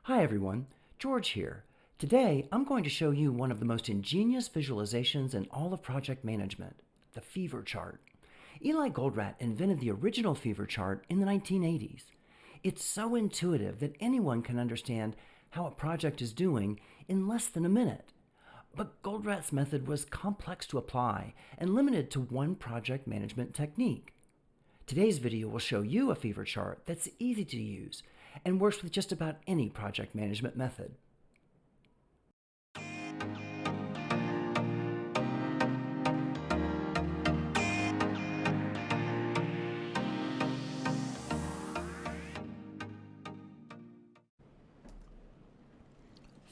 Hi everyone, George here. Today I'm going to show you one of the most ingenious visualizations in all of project management, the fever chart. Eli Goldratt invented the original fever chart in the 1980s. It's so intuitive that anyone can understand how a project is doing in less than a minute. But Goldratt's method was complex to apply and limited to one project management technique. Today's video will show you a fever chart that's easy to use and works with just about any project management method.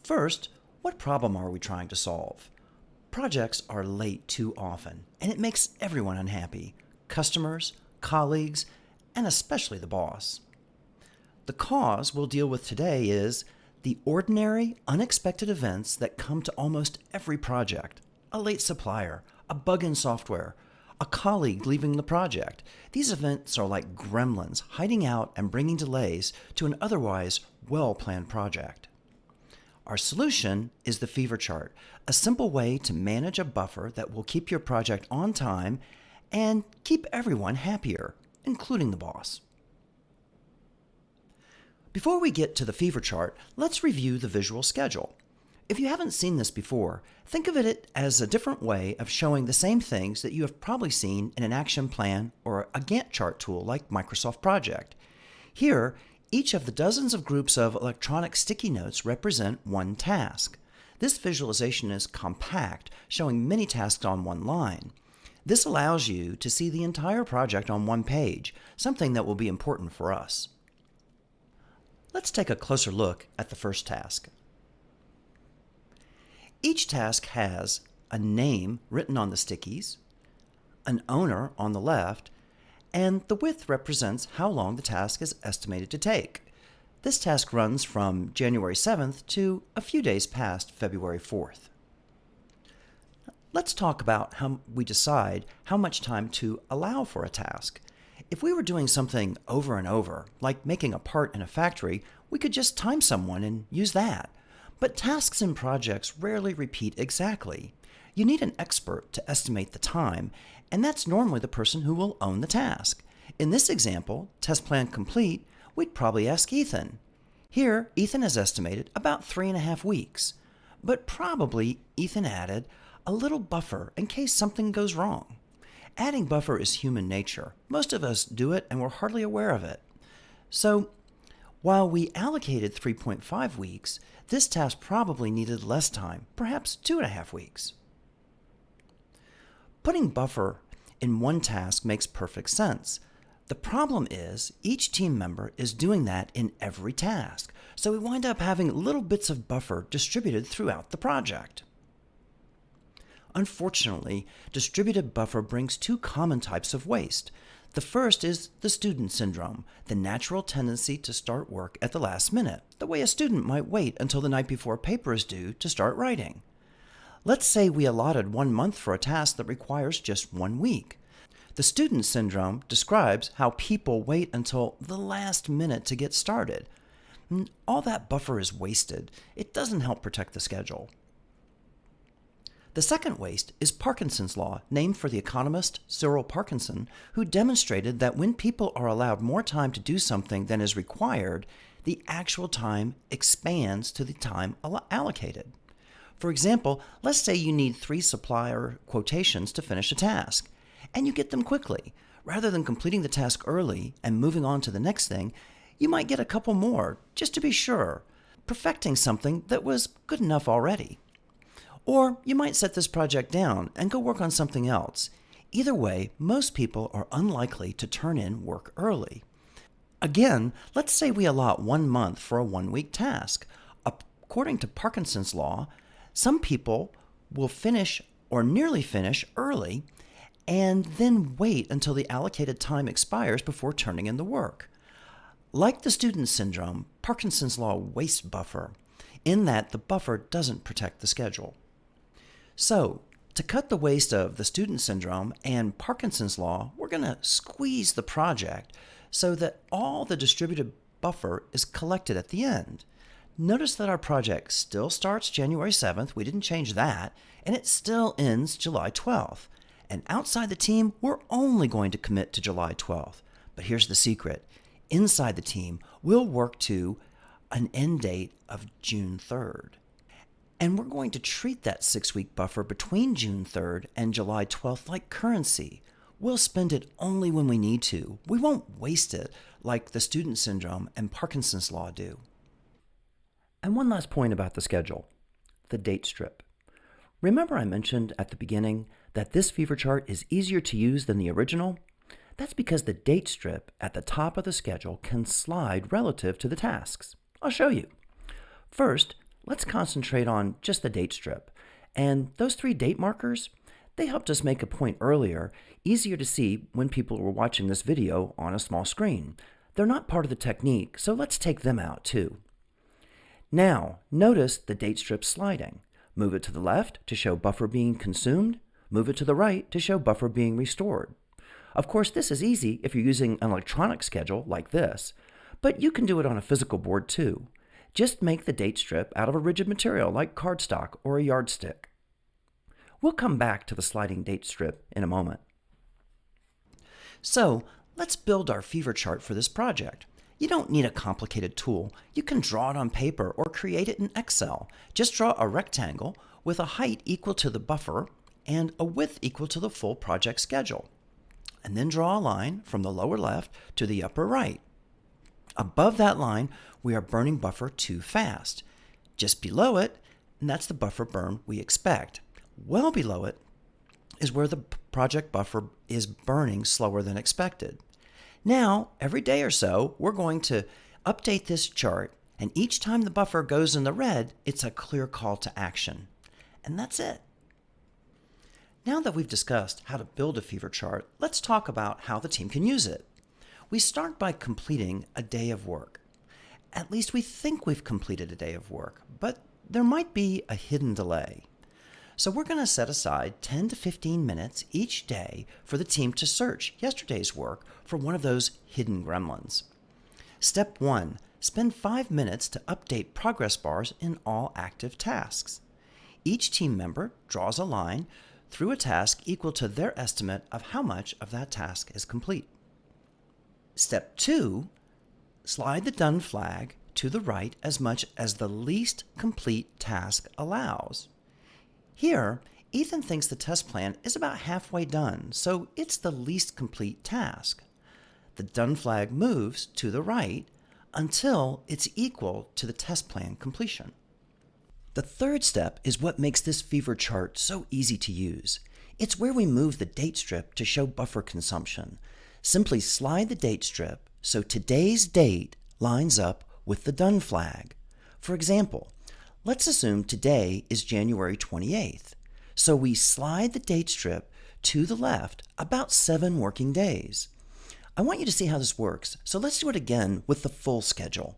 First, what problem are we trying to solve? Projects are late too often, and it makes everyone unhappy: customers, colleagues, and especially the boss. The cause we'll deal with today is the ordinary, unexpected events that come to almost every project: a late supplier, a bug in software, a colleague leaving the project. These events are like gremlins hiding out and bringing delays to an otherwise well-planned project. Our solution is the fever chart, a simple way to manage a buffer that will keep your project on time and keep everyone happier, including the boss. Before we get to the fever chart, let's review the visual schedule. If you haven't seen this before, think of it as a different way of showing the same things that you have probably seen in an action plan or a Gantt chart tool like Microsoft Project. Here, each of the dozens of groups of electronic sticky notes represent one task. This visualization is compact, showing many tasks on one line. This allows you to see the entire project on one page, something that will be important for us. Let's take a closer look at the first task. Each task has a name written on the stickies, an owner on the left, and the width represents how long the task is estimated to take. This task runs from January 7th to a few days past February 4th. Let's talk about how we decide how much time to allow for a task. If we were doing something over and over, like making a part in a factory, we could just time someone and use that. But tasks and projects rarely repeat exactly. You need an expert to estimate the time, and that's normally the person who will own the task. In this example, test plan complete, we'd probably ask Ethan. Here, Ethan has estimated about 3.5 weeks, but probably Ethan added a little buffer in case something goes wrong. Adding buffer is human nature. Most of us do it and we're hardly aware of it. So, while we allocated 3.5 weeks, this task probably needed less time, perhaps 2.5 weeks. Putting buffer in one task makes perfect sense. The problem is each team member is doing that in every task, so we wind up having little bits of buffer distributed throughout the project. Unfortunately, distributed buffer brings two common types of waste. The first is the student syndrome, the natural tendency to start work at the last minute, the way a student might wait until the night before a paper is due to start writing. Let's say we allotted 1 month for a task that requires just 1 week. The student syndrome describes how people wait until the last minute to get started. All that buffer is wasted. It doesn't help protect the schedule. The second waste is Parkinson's law, named for the economist Cyril Parkinson, who demonstrated that when people are allowed more time to do something than is required, the actual time expands to the time allocated. For example, let's say you need 3 supplier quotations to finish a task, and you get them quickly. Rather than completing the task early and moving on to the next thing, you might get a couple more, just to be sure, perfecting something that was good enough already. Or you might set this project down and go work on something else. Either way, most people are unlikely to turn in work early. Again, let's say we allot 1 month for a 1-week task. According to Parkinson's law, some people will finish or nearly finish early and then wait until the allocated time expires before turning in the work. Like the student syndrome, Parkinson's law wastes buffer, in that the buffer doesn't protect the schedule. So, to cut the waste of the student syndrome and Parkinson's law, we're going to squeeze the project so that all the distributed buffer is collected at the end. Notice that our project still starts January 7th, we didn't change that, and it still ends July 12th. And outside the team, we're only going to commit to July 12th. But here's the secret. Inside the team, we'll work to an end date of June 3rd. And we're going to treat that 6-week buffer between June 3rd and July 12th like currency. We'll spend it only when we need to. We won't waste it like the student syndrome and Parkinson's law do. And one last point about the schedule, the date strip. Remember I mentioned at the beginning that this fever chart is easier to use than the original? That's because the date strip at the top of the schedule can slide relative to the tasks. I'll show you. First, let's concentrate on just the date strip. And those 3 date markers, they helped us make a point earlier, easier to see when people were watching this video on a small screen. They're not part of the technique, so let's take them out too. Now, notice the date strip sliding. Move it to the left to show buffer being consumed. Move it to the right to show buffer being restored. Of course, this is easy if you're using an electronic schedule like this, but you can do it on a physical board too. Just make the date strip out of a rigid material like cardstock or a yardstick. We'll come back to the sliding date strip in a moment. So, let's build our fever chart for this project. You don't need a complicated tool. You can draw it on paper or create it in Excel. Just draw a rectangle with a height equal to the buffer and a width equal to the full project schedule. And then draw a line from the lower left to the upper right. Above that line, we are burning buffer too fast. Just below it, and that's the buffer burn we expect. Well below it is where the project buffer is burning slower than expected. Now, every day or so, we're going to update this chart, and each time the buffer goes in the red, it's a clear call to action. And that's it. Now that we've discussed how to build a fever chart, let's talk about how the team can use it. We start by completing a day of work. At least we think we've completed a day of work, but there might be a hidden delay. So we're going to set aside 10 to 15 minutes each day for the team to search yesterday's work for one of those hidden gremlins. Step 1. Spend 5 minutes to update progress bars in all active tasks. Each team member draws a line through a task equal to their estimate of how much of that task is complete. Step 2. Slide the done flag to the right as much as the least complete task allows. Here, Ethan thinks the test plan is about halfway done, so it's the least complete task. The done flag moves to the right until it's equal to the test plan completion. The third step is what makes this fever chart so easy to use. It's where we move the date strip to show buffer consumption. Simply slide the date strip so today's date lines up with the done flag. For example, let's assume today is January 28th. So we slide the date strip to the left about 7 working days. I want you to see how this works, so let's do it again with the full schedule.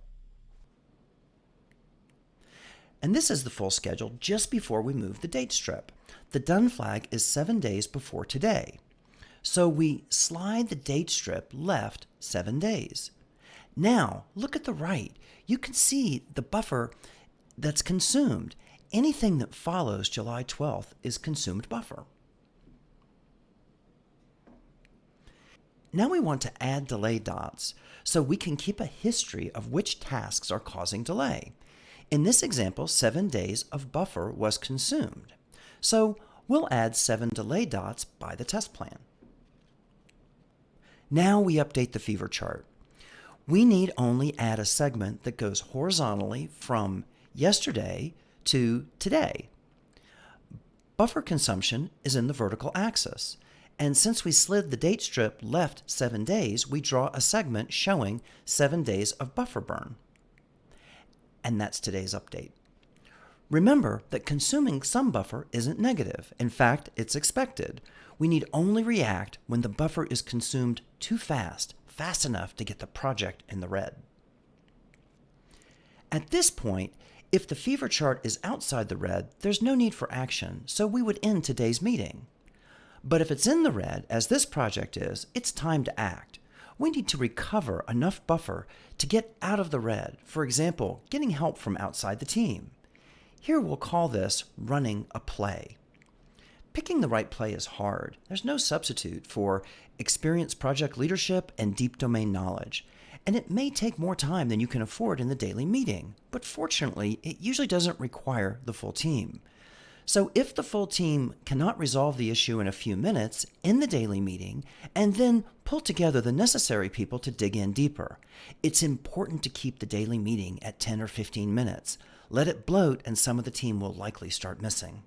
And this is the full schedule just before we move the date strip. The done flag is 7 days before today. So we slide the date strip left 7 days. Now, look at the right. You can see the buffer that's consumed. Anything that follows July 12th is consumed buffer. Now we want to add delay dots so we can keep a history of which tasks are causing delay. In this example, 7 days of buffer was consumed. So we'll add 7 delay dots by the test plan. Now we update the fever chart. We need only add a segment that goes horizontally from yesterday to today. Buffer consumption is in the vertical axis. And since we slid the date strip left 7 days, we draw a segment showing 7 days of buffer burn. And that's today's update. Remember that consuming some buffer isn't negative. In fact, it's expected. We need only react when the buffer is consumed too fast enough to get the project in the red. At this point, if the fever chart is outside the red, there's no need for action, so we would end today's meeting. But if it's in the red, as this project is, it's time to act. we need to recover enough buffer to get out of the red, for example, getting help from outside the team. Here we'll call this running a play. Picking the right play is hard. There's no substitute for experienced project leadership and deep domain knowledge, and it may take more time than you can afford in the daily meeting, but fortunately, it usually doesn't require the full team. So if the full team cannot resolve the issue in a few minutes in the daily meeting and then pull together the necessary people to dig in deeper, it's important to keep the daily meeting at 10 or 15 minutes. Let it bloat and some of the team will likely start missing.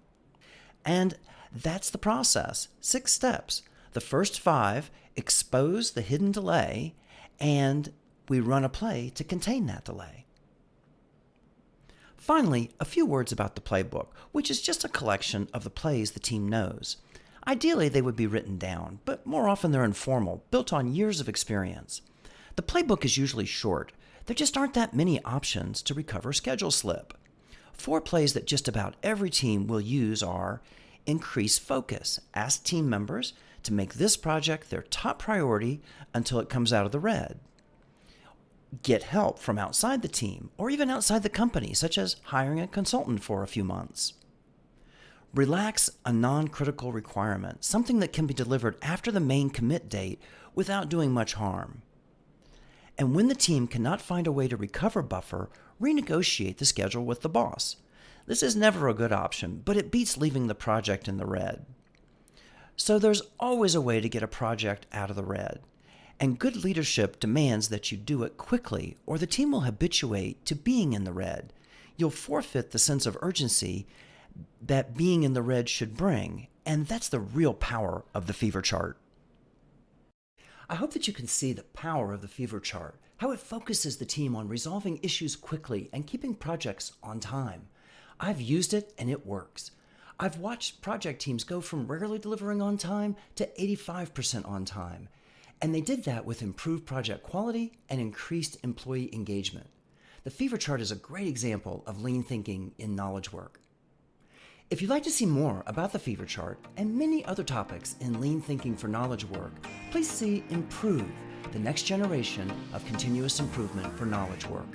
And that's the process. 6 steps. The first 5 expose the hidden delay, and we run a play to contain that delay. Finally, a few words about the Playbook, which is just a collection of the plays the team knows. Ideally, they would be written down, but more often they're informal, built on years of experience. The Playbook is usually short. There just aren't that many options to recover schedule slip. 4 plays that just about every team will use are: increase focus. Ask team members to make this project their top priority until it comes out of the red. Get help from outside the team or even outside the company, such as hiring a consultant for a few months. Relax a non-critical requirement, something that can be delivered after the main commit date without doing much harm. And when the team cannot find a way to recover buffer, renegotiate the schedule with the boss. This is never a good option, but it beats leaving the project in the red. So there's always a way to get a project out of the red. And good leadership demands that you do it quickly, or the team will habituate to being in the red. You'll forfeit the sense of urgency that being in the red should bring, and that's the real power of the fever chart. I hope that you can see the power of the fever chart, how it focuses the team on resolving issues quickly and keeping projects on time. I've used it and it works. I've watched project teams go from rarely delivering on time to 85% on time. And they did that with improved project quality and increased employee engagement. The fever chart is a great example of lean thinking in knowledge work. If you'd like to see more about the fever chart and many other topics in lean thinking for knowledge work, please see Improve, the next generation of continuous improvement for knowledge work.